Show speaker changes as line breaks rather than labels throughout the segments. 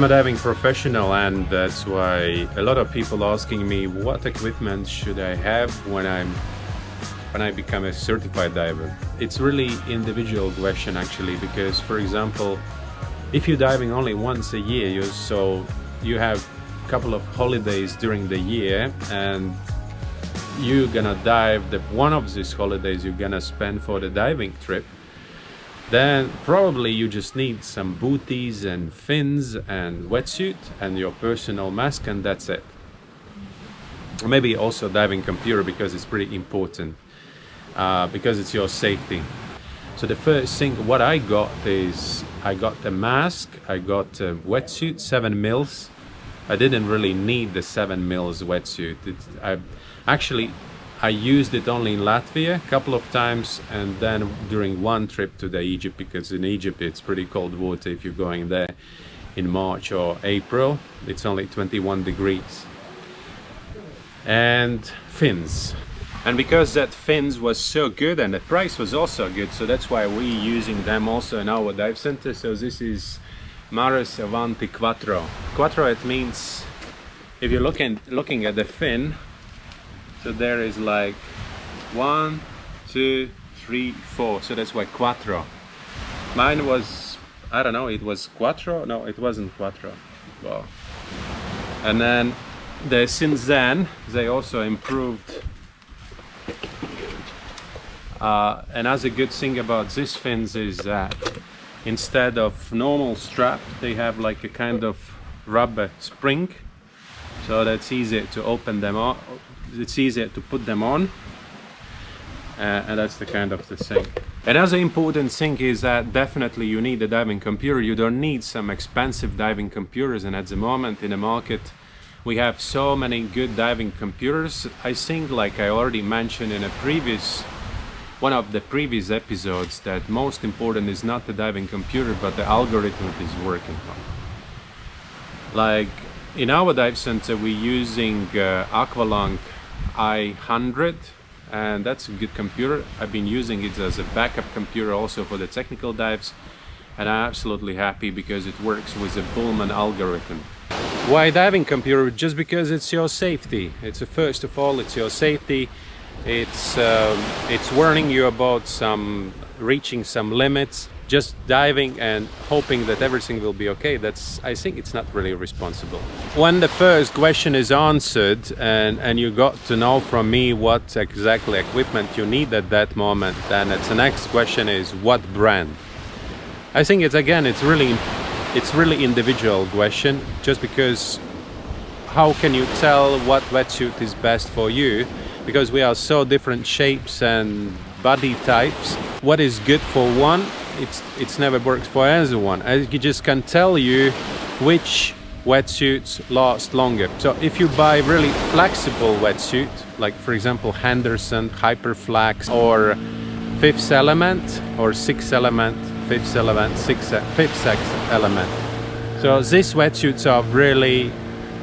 I'm a diving professional, and that's why a lot of people asking me what equipment should I have when I become a certified diver. It's really individual question actually, because for example, if you're diving only once a year, you have a couple of holidays during the year, and you're gonna dive one of these holidays you're gonna spend for the diving trip, then probably you just need some booties and fins and wetsuit and your personal mask, and that's it. Maybe also diving computer, because it's pretty important, because it's your safety. So the first thing what I got is I got the mask, I got a wetsuit 7 mils. I didn't really need the 7 mils wetsuit. I used it only in Latvia a couple of times, and then during one trip to the Egypt, because in Egypt it's pretty cold water if you're going there in March or April. It's only 21 degrees. And fins. And because that fins was so good and the price was also good, so that's why we're using them also in our dive center. So this is Maris Avanti Quattro. Quattro, it means, if you're looking at the fin, so there is like 1, 2, 3, 4. So that's why Quattro. Mine was, I don't know, it was Quattro? No, it wasn't Quattro. Well, and then since then they also improved. Another good thing about these fins is that instead of normal strap, they have like a kind of rubber spring, so that's easier to open them up. It's easier to put them on, and that's the kind of the thing. Another important thing is that definitely you need a diving computer. You don't need some expensive diving computers, and at the moment in the market we have so many good diving computers. I think, like I already mentioned in one of the previous episodes, that most important is not the diving computer but the algorithm it is working on. Like in our dive center we're using Aqualung i100, and that's a good computer. I've been using it as a backup computer also for the technical dives, and I'm absolutely happy because it works with the Bullman algorithm. Why diving computer? Just because it's your safety. First of all, it's your safety. It's warning you about reaching some limits. Just diving and hoping that everything will be okay, I think it's not really responsible. When the first question is answered and you got to know from me what exactly equipment you need at that moment, then the next question is what brand. I think it's really individual question, just because how can you tell what wetsuit is best for you, because we are so different shapes and body types. What is good for one, it's never works for everyone. I just can tell you which wetsuits last longer. So if you buy really flexible wetsuit, like for example Henderson, Hyperflex, or Fifth Element, or Sixth Element, Fifth Element, Sixth Element. So these wetsuits are really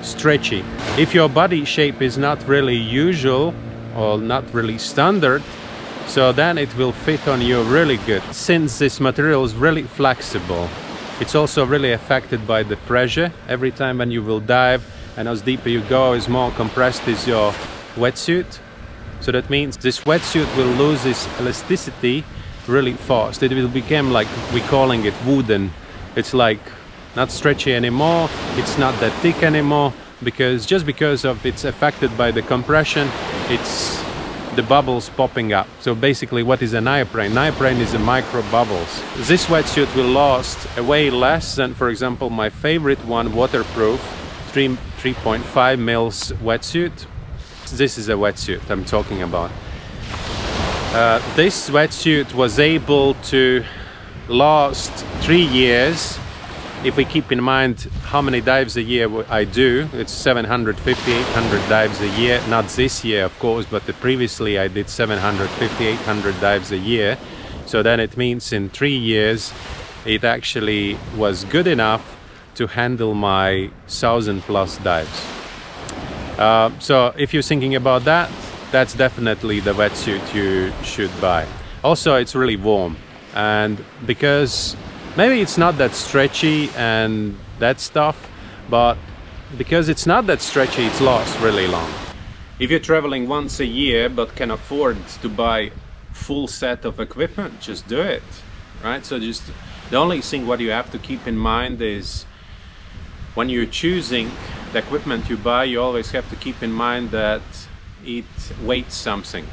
stretchy. If your body shape is not really usual or not really standard, so then it will fit on you really good. Since this material is really flexible, it's also really affected by the pressure. Every time when you will dive, and as deeper you go, as more compressed is your wetsuit. So that means this wetsuit will lose its elasticity really fast. It will become, like we're calling it, wooden. It's like not stretchy anymore, it's not that thick anymore, because of it's affected by the compression, it's the bubbles popping up. So basically, what is a neoprene? Neoprene is a micro bubbles. This wetsuit will last way less than, for example, my favorite one, waterproof 3.5 mils wetsuit. This is a wetsuit I'm talking about. This wetsuit was able to last 3 years. If we keep in mind how many dives a year I do, it's 750, 800 dives a year. Not this year, of course, but previously I did 750, 800 dives a year. So then it means in 3 years, it actually was good enough to handle my 1,000+ dives. So if you're thinking about that, that's definitely the wetsuit you should buy. Also, it's really warm, and because maybe it's not that stretchy and that stuff, but because it's not that stretchy, it lasts really long. If you're traveling once a year but can afford to buy full set of equipment, just do it, right? So just the only thing what you have to keep in mind is when you're choosing the equipment you buy, you always have to keep in mind that it weighs something.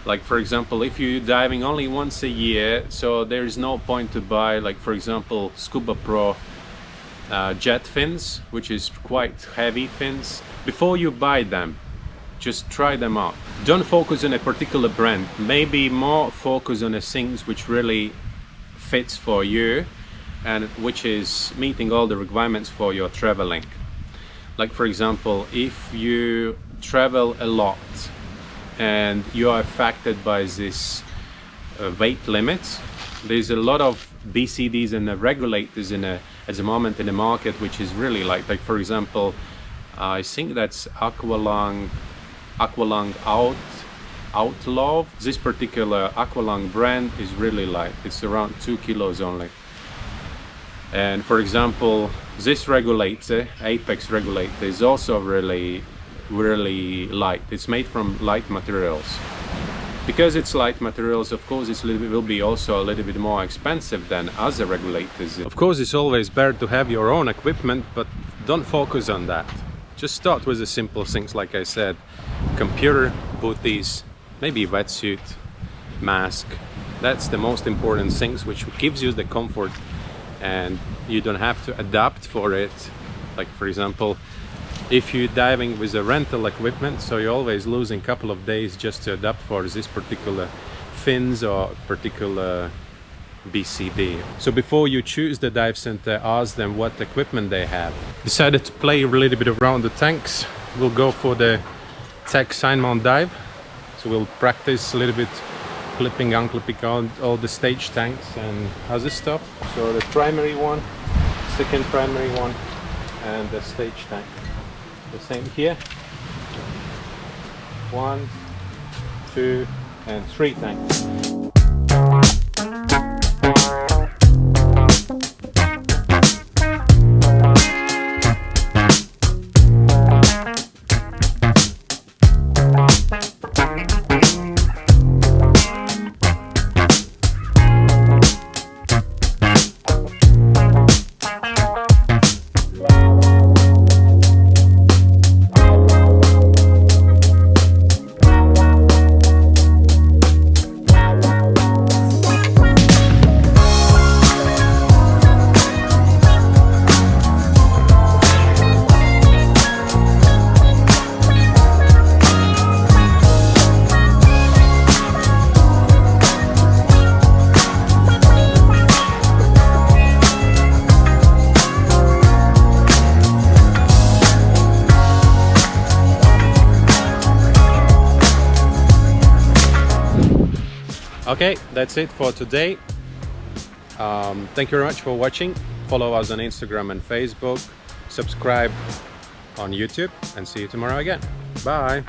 Like for example, if you're diving only once a year, so there is no point to buy, like for example, Scuba Pro jet fins, which is quite heavy fins. Before you buy them, just try them out. Don't focus on a particular brand, maybe more focus on the things which really fits for you and which is meeting all the requirements for your traveling. Like for example, if you travel a lot and you are affected by this weight limits, there's a lot of BCDs and regulators at the moment in the market which is really light. Like for example, I think that's Aqualung Outlaw. This particular Aqualung brand is really light. It's around 2 kilos only. And for example, this regulator, Apex regulator, is also really light. It's made from light materials. Because it's light materials, of course, it will be also a little bit more expensive than other regulators. Of course, it's always better to have your own equipment, but don't focus on that. Just start with the simple things, like I said: computer, booties, maybe wetsuit, mask. That's the most important things, which gives you the comfort, and you don't have to adapt for it. Like for example, if you're diving with a rental equipment, so you're always losing a couple of days just to adapt for this particular fins or particular BCD. So before you choose the dive center, ask them what equipment they have. Decided to play a little bit around the tanks. We'll go for the tech sign mount dive. So we'll practice a little bit clipping, unclipping all the stage tanks and other stuff. So the primary one, second primary one, and the stage tank. The same here. 1, 2, and 3 tanks. Okay, that's it for today. Thank you very much for watching. Follow us on Instagram and Facebook. Subscribe on YouTube, and see you tomorrow again. Bye.